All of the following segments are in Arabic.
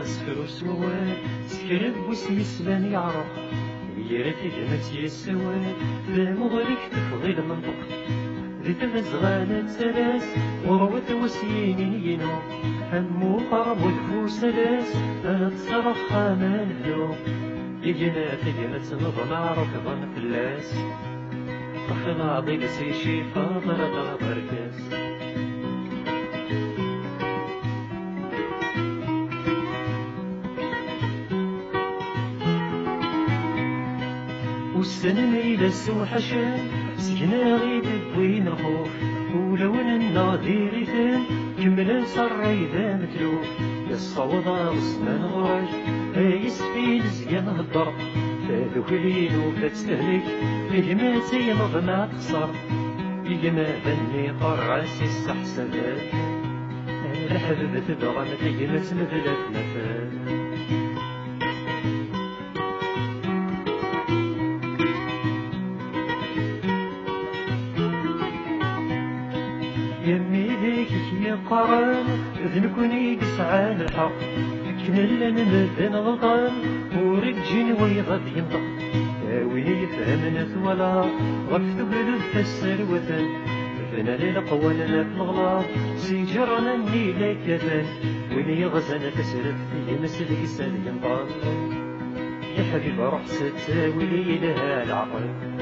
سكر سوال سكرب واسمي سلان يعرف يرتي دمت يسوال بمغرك تفضيل منطق ذي تمزغانة سلاس وروت وسيين ينو همو قرب وكفو سلاس أنا تصرف خامان هلو يجينا نظن ركضا فلاس طخنا عضي سيشي فاضل بركاس والسنة إلى السوحشان سجنا غيد بوين الخوف ولو أننا ديريتان كملا صرعي ذا متلوف الصوضة وسمان غراج يسفي لزيان هدر فذوكلين وفتستهلك فيهما سينض ما تخسر يجمع بني قرعس السحسبات الحبب تبغى متيمة مثلت نفات يمي ليك يقرن ذنكوني قسعان الحق كنا نمدن غضان ورجين ويغض ينطق وين يفهمنا ثولا غفت بلد تسر وثن فنا للقوانا في الغلاط سيجرنا النيلة كفن وين يغزنا تسرف يمسل يسال ينطق يا حبيب روح ستاوي لي لها العقل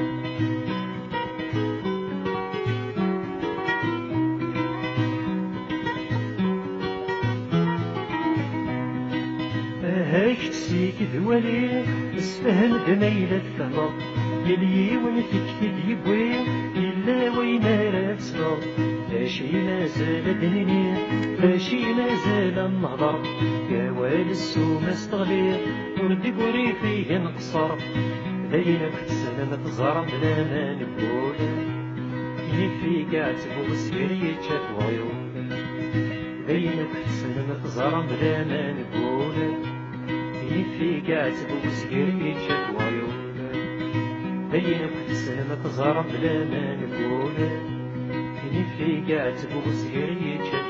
هاك تسيك ذوالي اسفهم دميلة فهمض يلي ونفكتب يبوي إلا وين راك صغر ماشي مازال دنيني ماشي مازال النهضر قوال السوم استغلي ونبي بوري فيه نقصر داينك تسلم تزرم بلا ما نقول يفي قاعد تبوس قريت شاف وعيون داينك تسلم تزرم بلا ما نقول في قاعد تبوس قريت شاف وعيون بينك تسلم تزرب بلا ما نقول في قاعد تبوس قريت